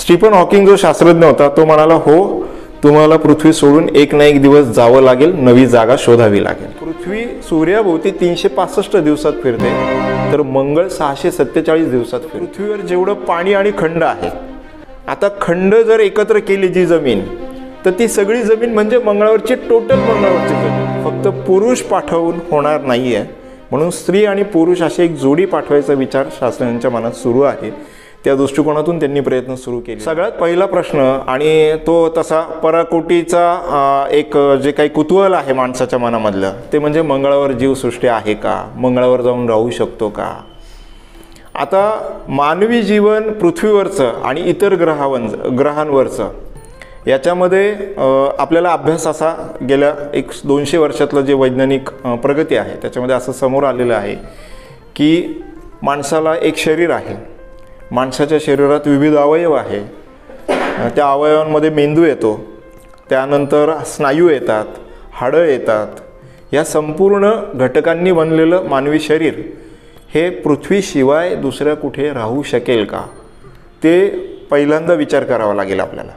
Stephen Hawking जो शास्त्रज्ञ होता तो म्हणाला, हो तुम्हाला पृथ्वी सोडून एक ना एक दिवस जावं लागेल, नवी जागा शोधावी लागेल। पृथ्वी सूर्याभोवती 365 दिवसात फिरते, तर मंगळ 647 दिवसात फिरते। पृथ्वीवर जेवढं पाणी आणि खंड आहे, आता खंड जर एकत्र केली जी जमीन, तर ती सगळी जमीन म्हणजे मंगळावरची टोटल मंगळावरची जमीन। फक्त पुरुष पाठवून होणार नाहीये, म्हणून स्त्री आणि पुरुष अशी एक जोडी पाठवायचा विचार शास्त्रज्ञांच्या मनात सुरू आहे। त्या दृष्टिकोनातून त्यांनी प्रयत्न सुरू केले। सगळ्यात पहिला प्रश्न आणि तो तसा पराकोटीचा एक जे काही कुतूहल आहे माणसाच्या मनामधलं, ते म्हणजे मंगळावर जीवसृष्टी आहे का, मंगळावर जाऊन राहू शकतो का। आता मानवी जीवन पृथ्वीवरचं आणि इतर ग्रहांवरचं याच्यामध्ये आपल्याला अभ्यास असा गेल्या 200 वर्षातलं जे वैज्ञानिक प्रगती आहे त्याच्यामध्ये असं समोर आलेलं आहे की माणसाला एक शरीर आहे, माणसाच्या शरीरात विविध अवयव आहे, त्या अवयवांमध्ये मेंदू येतो, त्यानंतर स्नायू येतात, हाडं येतात। या संपूर्ण घटकांनी बनलेलं मानवी शरीर हे पृथ्वीशिवाय दुसऱ्या कुठे राहू शकेल का, ते पहिल्यांदा विचार करावा लागेल आपल्याला।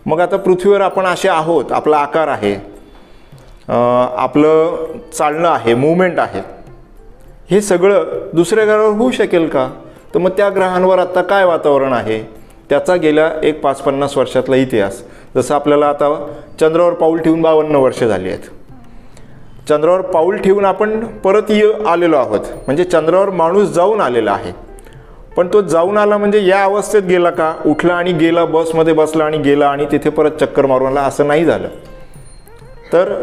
मग आता पृथ्वीवर आपण असे आहोत, आपला आकार आहे, आपलं चालणं आहे, मूवमेंट आहे, हे सगळं दुसऱ्या ग्रहावर होऊ शकेल का। तर मग त्या ग्रहांवर आता काय वातावरण आहे त्याचा गेल्या 5-50 वर्षातला इतिहास, जसं आपल्याला आता चंद्रावर पाऊल ठेवून 52 वर्ष झाली आहेत। चंद्रावर पाऊल ठेवून आपण परत आलेलो आहोत, म्हणजे चंद्रावर माणूस जाऊन आलेला आहे। पण तो जाऊन आला म्हणजे या अवस्थेत गेला का, उठला आणि गेला, बसमध्ये बसला आणि गेला आणि तिथे परत चक्कर मारून आला, असं नाही झालं। तर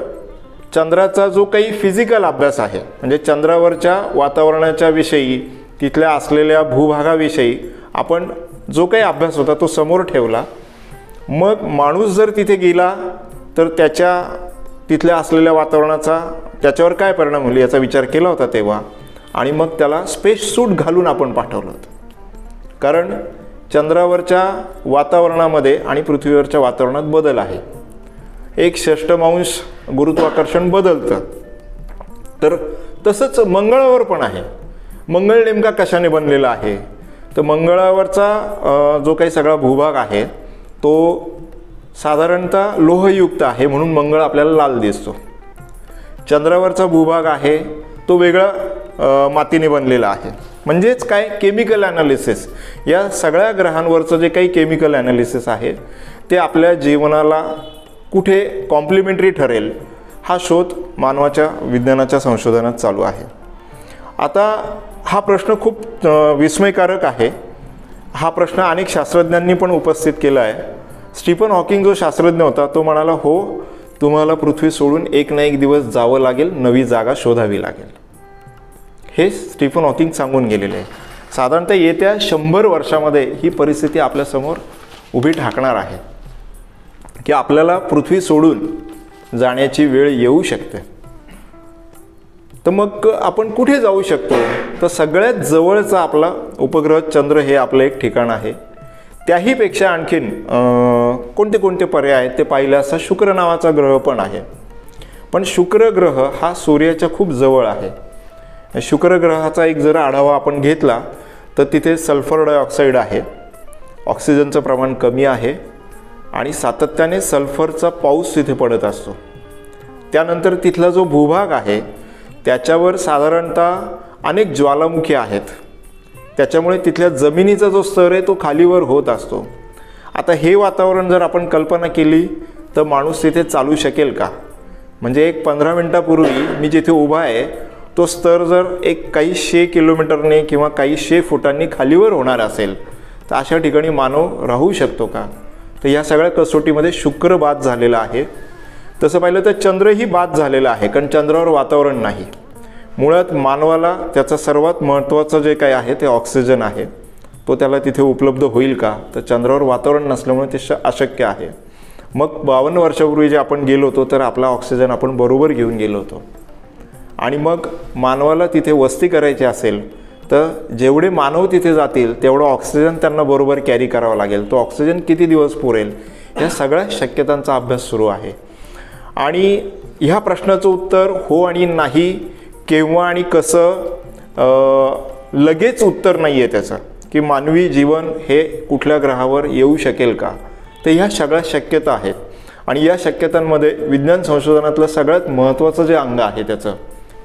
चंद्राचा जो काही फिजिकल अभ्यास आहे, म्हणजे चंद्रावरच्या वातावरणाच्या विषयी, तिथल्या असलेल्या भूभागाविषयी आपण जो काही अभ्यास होता तो समोर ठेवला। मग माणूस जर तिथे गेला तर त्याच्या तिथल्या असलेल्या वातावरणाचा त्याच्यावर काय परिणाम होईल याचा विचार केला होता तेव्हा, आणि मग त्याला स्पेस सूट घालून आपण पाठवलं होतं। कारण चंद्रावरच्या वातावरणामध्ये आणि पृथ्वीवरच्या वातावरणात बदल आहे, 1/6 गुरुत्वाकर्षण बदलतं। तर तसंच मंगळावर पण आहे। मंगळ नेमका कशाने बनलेला आहे, तर मंगळावरचा जो काही सगळा भूभाग आहे तो साधारणतः लोहयुक्त आहे, म्हणून मंगळ आपल्याला लाल दिसतो। चंद्रावरचा भूभाग आहे तो वेगळा मातीने बनलेला आहे। म्हणजेच काय, केमिकल ॲनालिसिस, या सगळ्या ग्रहांवरचं जे काही केमिकल ॲनालिसिस आहे ते आपल्या जीवनाला कुठे कॉम्प्लिमेंटरी ठरेल हा शोध मानवाच्या विज्ञानाच्या संशोधनात चालू आहे। आता हा प्रश्न खूप विस्मयकारक आहे। हा प्रश्न अनेक शास्त्रज्ञांनी पण उपस्थित केला आहे। स्टीफन हॉकिंग जो शास्त्रज्ञ होता तो म्हणाला, हो तुम्हाला पृथ्वी सोडून एक ना एक दिवस जावं लागेल, नवी जागा शोधावी लागेल। हे स्टीफन हॉकिंग सांगून गेलेले आहे। साधारणतः येत्या 100 वर्षामध्ये ही परिस्थिती आपल्यासमोर उभी ठाकणार आहे की आपल्याला पृथ्वी सोडून जाण्याची वेळ येऊ शकते। तर मग आपण कुठे जाऊ शकतो, तर सगळ्यात जवळचा आपला उपग्रह चंद्र हे आपलं एक ठिकाण आहे। त्याहीपेक्षा आणखीन कोणते कोणते पर्याय आहेत ते पाहिलं असता शुक्र नावाचा ग्रह पण आहे। पण शुक्र ग्रह हा सूर्याच्या खूप जवळ आहे। शुक्र ग्रहाचा एक जर आढावा आपण घेतला तर तिथे सल्फर डायऑक्साईड आहे, ऑक्सिजनचं प्रमाण कमी आहे आणि सातत्याने सल्फरचा पाऊस तिथे पडत असतो। त्यानंतर तिथला जो भूभाग आहे त्याच्यावर साधारणतः अनेक ज्वालामुखी आहेत, त्याच्यामुळे तिथल्या जमिनीचा जो स्तर आहे तो खालीवर होत असतो। आता हे वातावरण जर आपण कल्पना केली तर माणूस तिथे चालू शकेल का, म्हणजे एक 15 मिनिटापूर्वी मी जिथे उभा आहे तो स्तर जर एक काही 100 किलोमीटरने किंवा काही 100 फुटांनी खालीवर होणार असेल तर अशा ठिकाणी मानव राहू शकतो का। तर या सगळ्या कसोटीमध्ये शुक्र बाद झालेला आहे। तसं पाहिलं तर चंद्रही बाद झालेला आहे, कारण चंद्रावर वातावरण नाही। मुळात मानवाला त्याचा सर्वात महत्त्वाचं जे काही आहे ते ऑक्सिजन आहे, तो त्याला तिथे उपलब्ध होईल का, तर चंद्रावर वातावरण नसल्यामुळे ते अशक्य आहे। मग 52 वर्षापूर्वी जे आपण गेलो होतो तर आपला ऑक्सिजन आपण बरोबर घेऊन गेलो होतो, आणि मग मानवाला तिथे वस्ती करायची असेल तर जेवढे मानव तिथे जातील तेवढं ऑक्सिजन त्यांना बरोबर कॅरी करावा लागेल। तो ऑक्सिजन किती दिवस पुरेल, या सगळ्या शक्यतांचा अभ्यास सुरू आहे। आणि ह्या प्रश्नाचं उत्तर हो आणि नाही, केव्हा आणि कसं, लगेच उत्तर नाही आहे त्याचं। की मानवी जीवन हे कुठल्या ग्रहावर येऊ शकेल का, तर ह्या सगळ्या शक्यता आहेत. आणि या शक्यतांमध्ये विज्ञान संशोधनातलं सगळ्यात महत्त्वाचं जे अंग आहे त्याचं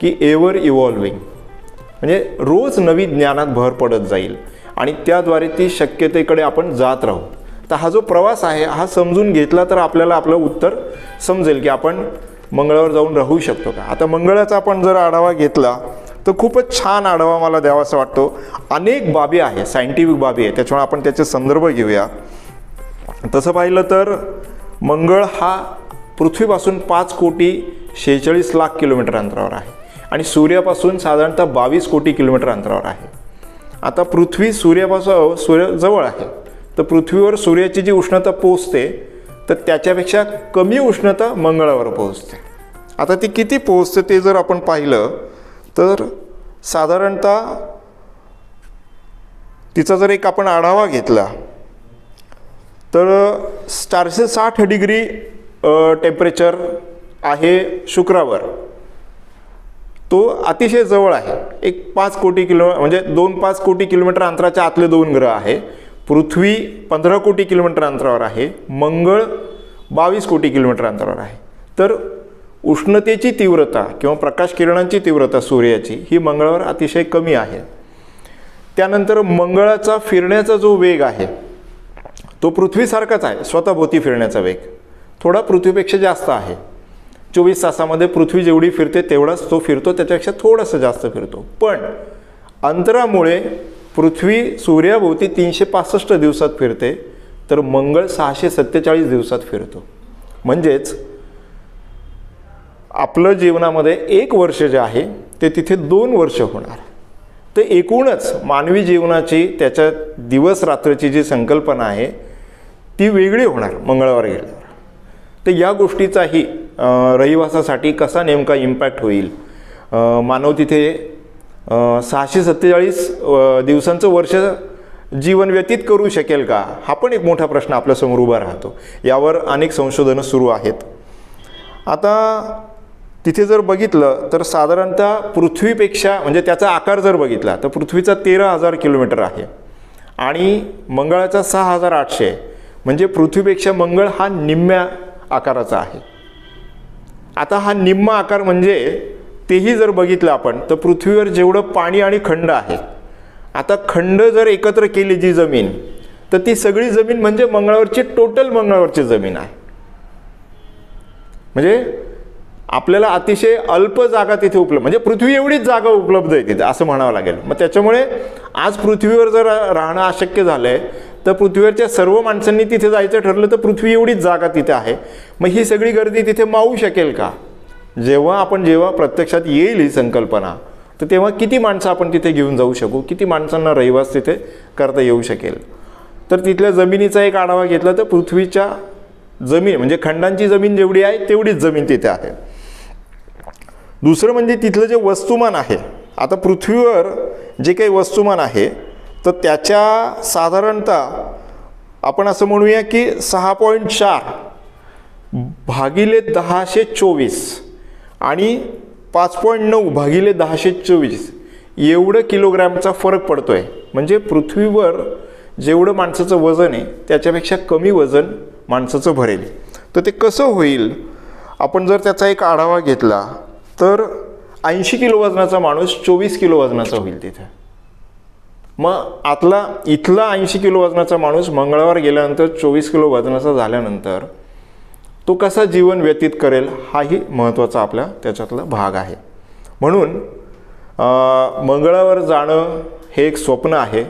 की एव्हर इव्हॉल्विंग, म्हणजे रोज नवी ज्ञानात भर पडत जाईल आणि त्याद्वारे ती शक्यतेकडे आपण जात राहू. तर हा जो प्रवास आहे हा समजून घेतला तर आपल्याला आपलं उत्तर समजेल की आपण मंगळावर जाऊन राहू शकतो का. आता मंगळाचा आपण जर आढावा घेतला तर खूपच छान आढावा मला द्यावा असं वाटतो. अनेक बाबी आहे, सायंटिफिक बाबी आहे, त्याच्यामुळे आपण त्याचे संदर्भ घेऊया. तसं पाहिलं तर मंगळ हा पृथ्वीपासून 5,46,00,000 किलोमीटर अंतरावर आहे आणि सूर्यापासून साधारणतः 22 कोटी किलोमीटर अंतरावर आहे. आता पृथ्वी सूर्य जवळ आहे, तर पृथ्वीवर सूर्याची जी उष्णता पोहोचते तर त्याच्यापेक्षा कमी उष्णता मंगळावर पोहोचते. आता ती किती पोहोचते ते जर आपण पाहिलं तर साधारणतः तिचा जर एक आपण आढावा घेतला तर 460 डिग्री टेम्परेचर आहे शुक्रावर, तो अतिशय जवळ आहे. एक 5 कोटी म्हणजे 2-5 कोटी किलोमीटर अंतराच्या आतले 2 ग्रह आहे. पृथ्वी 15 कोटी किलोमीटर अंतरावर आहे, मंगळ 22 कोटी किलोमीटर अंतरावर आहे. तर उष्णतेची तीव्रता किंवा प्रकाश किरणांची तीव्रता सूर्याची ही मंगळावर अतिशय कमी आहे. त्यानंतर मंगळाचा फिरण्याचा जो वेग आहे तो पृथ्वीसारखाच आहे, स्वतःभोवती फिरण्याचा वेग थोडा पृथ्वीपेक्षा जास्त आहे. 24 तासामध्ये पृथ्वी जेवढी फिरते तेवढाच तो फिरतो, त्याच्यापेक्षा थोडंसं जास्त फिरतो. पण अंतरामुळे पृथ्वी सूर्याभोवती 365 दिवसात फिरते, तर मंगळ 647 दिवसात फिरतो. म्हणजेच आपलं जीवनामध्ये 1 वर्ष जे आहे ते तिथे 2 वर्ष होणार. तर एकूणच मानवी जीवनाची त्याच्या दिवस रात्रीची जी संकल्पना आहे ती वेगळी होणार मंगळावर गेल्यावर. तर या गोष्टीचाही रहिवासासाठी कसा नेमका इम्पॅक्ट होईल, मानव तिथे 647 दिवसांचं वर्ष जीवन व्यतीत करू शकेल का, हा पण एक मोठा प्रश्न आपल्यासमोर उभा राहतो. यावर अनेक संशोधनं सुरू आहेत. आता तिथे जर बघितलं तर साधारणतः पृथ्वीपेक्षा म्हणजे त्याचा आकार जर बघितला तर पृथ्वीचा 13,000 किलोमीटर आहे आणि मंगळाचा 6,800 आहे. म्हणजे पृथ्वीपेक्षा मंगळ हा निम्म्या आकाराचा आहे. आता हा निम्मा आकार म्हणजे तेही जर बघितलं आपण तर पृथ्वीवर जेवढं पाणी आणि खंड आहे, आता खंड जर एकत्र केली जी जमीन तर ती सगळी जमीन म्हणजे मंगळावरची टोटल मंगळावरची जमीन आहे. म्हणजे आपल्याला अतिशय अल्प जागा तिथे उपलब्ध, म्हणजे पृथ्वी एवढीच जागा उपलब्ध आहे तिथे असं म्हणावं लागेल. मग त्याच्यामुळे आज पृथ्वीवर जर राहणं अशक्य झालं आहे तर पृथ्वीवरच्या सर्व माणसांनी तिथे जायचं ठरलं तर पृथ्वी एवढीच जागा तिथे आहे. मग ही सगळी गर्दी तिथे मावू शकेल का. जेव्हा प्रत्यक्षात येईल ही संकल्पना तर तेव्हा किती माणसं आपण तिथे घेऊन जाऊ शकू, किती माणसांना रहिवास तिथे करता येऊ शकेल. तर तिथल्या जमिनीचा एक आढावा घेतला तर पृथ्वीच्या जमीन म्हणजे खंडांची जमीन जेवढी आहे तेवढीच जमीन तिथे आहे. दुसरं म्हणजे तिथलं जे वस्तुमान आहे, आता पृथ्वीवर जे काही वस्तुमान आहे तर त्याच्या साधारणतः आपण असं म्हणूया की 6.4 भागिले 1024 आणि 5.9 भागिले 1024 एवढं किलोग्रॅमचा फरक पडतो आहे. म्हणजे पृथ्वीवर जेवढं माणसाचं वजन आहे त्याच्यापेक्षा कमी वजन माणसाचं भरेल. तर ते कसं होईल, आपण जर त्याचा एक आढावा घेतला तर 80 किलो वजनाचा माणूस 24 किलो वजनाचा होईल तिथे. मग इथला 80 किलो वजनाचा माणूस मंगळावर गेल्यानंतर 24 किलो वजनाचा झाल्यानंतर तो कसा जीवन व्यतीत करेल हाही महत्त्वाचा आपल्या त्याच्यातला भाग आहे. म्हणून मंगळावर जाणं हे एक स्वप्न आहे.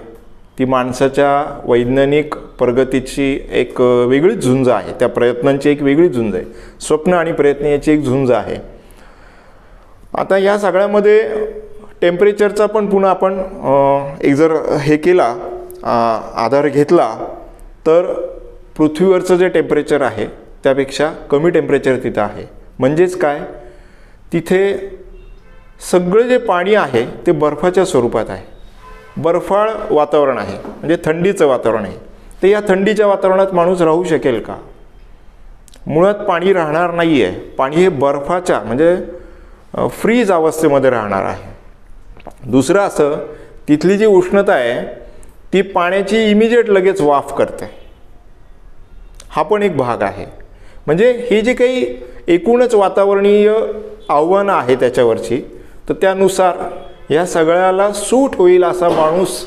ती माणसाच्या वैज्ञानिक प्रगतीची एक वेगळीच झुंज आहे, त्या प्रयत्नांची एक वेगळी झुंज आहे. स्वप्न आणि प्रयत्न याची एक झुंज आहे. आता या सगळ्यामध्ये टेम्परेचरचा पण पुन्हा आपण एक जर हे केला आधार घेतला तर पृथ्वीवरचं जे टेम्परेचर आहे त्यापेक्षा कमी टेम्परेचर तिथं आहे. म्हणजेच काय, तिथे सगळं जे पाणी आहे ते बर्फाच्या स्वरूपात आहे, बर्फाळ वातावरण आहे, म्हणजे थंडीचं वातावरण आहे. तर या थंडीच्या वातावरणात माणूस राहू शकेल का. मुळात पाणी राहणार नाही आहे. पाणी हे बर्फाच्या म्हणजे फ्रीज अवस्थेमध्ये राहणार आहे. दुसरं असं, तिथली जी उष्णता आहे ती पाण्याची इमिजिएट लगेच वाफ करते. हा पण एक भाग आहे. म्हणजे ही जी काही एकूणच वातावरणीय आव्हानं आहे त्याच्यावरची, तर त्यानुसार या सगळ्याला सूट होईल असा माणूस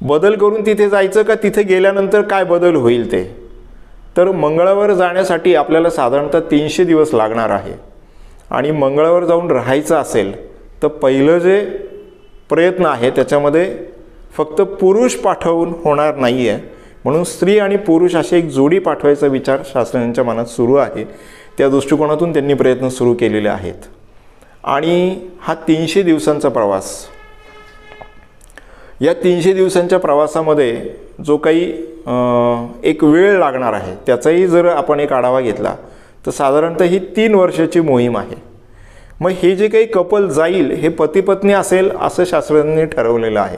बदल करून तिथे जायचं का तिथे गेल्यानंतर काय बदल होईल ते. तर मंगळावर जाण्यासाठी आपल्याला साधारणतः 300 दिवस लागणार आहे. आणि मंगळावर जाऊन राहायचं असेल तर पहिलं जे प्रयत्न आहे त्याच्यामध्ये फक्त पुरुष पाठवून होणार नाही आहे. म्हणून स्त्री आणि पुरुष अशी एक जोडी पाठवायचा विचार शास्त्रज्ञांच्या मनात सुरू आहे. त्या दृष्टिकोनातून त्यांनी प्रयत्न सुरू केलेले आहेत. आणि हा 300 दिवसांचा प्रवास, या 300 दिवसांच्या प्रवासामध्ये जो काही एक वेळ लागणार आहे त्याचाही जर आपण एक आढावा घेतला तर साधारणतः ही 3 वर्षाची मोहीम आहे. मग हे जे काही कपल जाईल हे पती पत्नी असेल असं शास्त्रज्ञांनी ठरवलेलं आहे.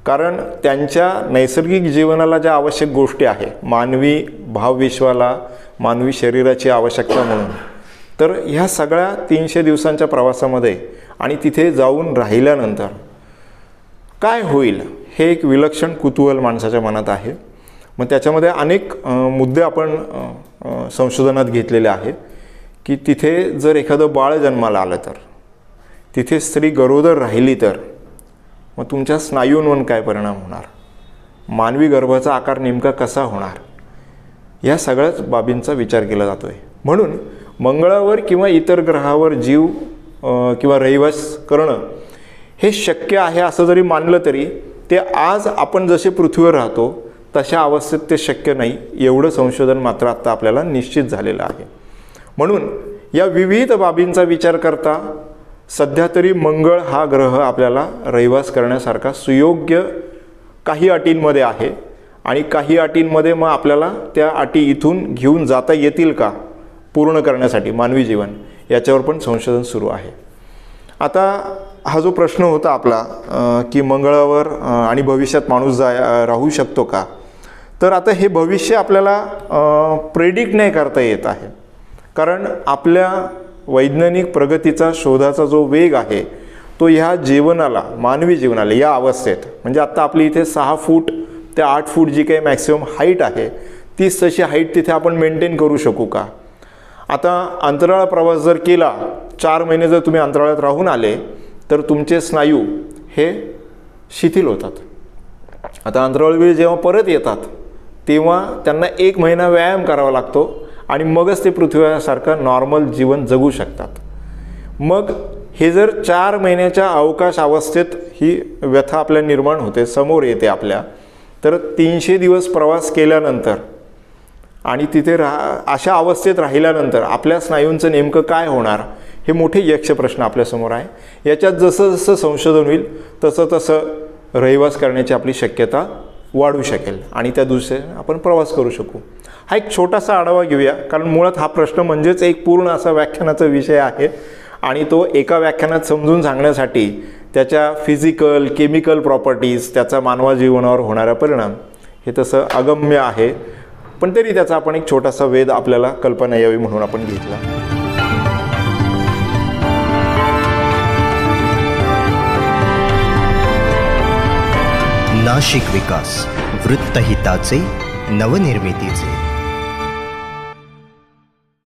कारण त्यांच्या नैसर्गिक जीवनाला ज्या आवश्यक गोष्टी आहे, मानवी भावविश्वाला, मानवी शरीराची आवश्यकता म्हणून, तर ह्या सगळ्या 300 दिवसांच्या प्रवासामध्ये आणि तिथे जाऊन राहिल्यानंतर काय होईल हे एक विलक्षण कुतूहल माणसाच्या मनात आहे. मग त्याच्यामध्ये अनेक मुद्दे आपण संशोधनात घेतलेले आहेत की तिथे जर एखादं बाळ जन्माला आलं तर, तिथे स्त्री गरोदर राहिली तर मग तुमच्या स्नायूंवर काय परिणाम होणार, मानवी गर्भाचा आकार नेमका कसा होणार, या सगळ्याच बाबींचा विचार केला जातो आहे. म्हणून मंगळावर किंवा इतर ग्रहावर जीव किंवा रहिवास करणं हे शक्य आहे असं जरी मानलं तरी ते आज आपण जसे पृथ्वीवर राहतो तशा अवस्थेत ते शक्य नाही, एवढं संशोधन मात्र आत्ता आपल्याला निश्चित झालेलं आहे. म्हणून या विविध बाबींचा विचार करता सध्या तरी मंगळ हा ग्रह आपल्याला रहिवास करण्यासारखा सुयोग्य काही अटींमध्ये आहे. आणि काही अटींमध्ये मग आपल्याला त्या अटी इथून घेऊन जाता येतील का पूर्ण करण्यासाठी मानवी जीवन, याच्यावर पण संशोधन सुरू आहे. आता हा जो प्रश्न होता आपला की मंगळावर आणि भविष्यात माणूस राहू शकतो का, तर आता हे भविष्य आपल्याला प्रेडिक्ट नाही करता येत आहे. कारण आपल्या वैज्ञानिक प्रगतीचा शोधाचा जो वेग आहे तो ह्या जीवनाला, मानवी जीवनाला या अवस्थेत, म्हणजे आत्ता आपली इथे 6 फूट ते 8 फूट जी काही मॅक्सिमम हाईट आहे तीच तशी हाईट तिथे आपण मेंटेन करू शकू का. आता अंतराळ प्रवास जर केला, 4 महिने जर तुम्ही अंतराळात राहून आले तर तुमचे स्नायू हे शिथिल होतात. आता अंतराळवीर जेव्हा परत येतात तेव्हा त्यांना 1 महिना व्यायाम करावा लागतो आणि मगच ते पृथ्वीसारखं नॉर्मल जीवन जगू शकतात. मग हे जर 4 महिन्याच्या अवकाश अवस्थेत ही व्यथा आपल्या निर्माण होते, समोर येते आपल्या, तर 300 दिवस प्रवास केल्यानंतर आणि तिथे अशा अवस्थेत राहिल्यानंतर आपल्या स्नायूंचं नेमकं काय होणार हे मोठे यक्ष प्रश्न आपल्यासमोर आहे. याच्यात जसं जसं संशोधन होईल तसं तसं रहिवास करण्याची आपली शक्यता वाढू शकेल आणि त्या दिवशी आपण प्रवास करू शकू. हा एक छोटासा आढावा घेऊया, कारण मुळात हा प्रश्न म्हणजेच एक पूर्ण असा व्याख्यानाचा विषय आहे आणि तो एका व्याख्यानात समजून सांगण्यासाठी त्याच्या फिजिकल, केमिकल प्रॉपर्टीज, त्याचा मानवा जीवनावर होणारा परिणाम हे तसं अगम्य आहे. पण तरी त्याचा आपण एक छोटासा वेध आपल्याला कल्पना यावी म्हणून आपण घेतला. नाशिक विकास, वृत्तहिताचे, नवनिर्मितीचे.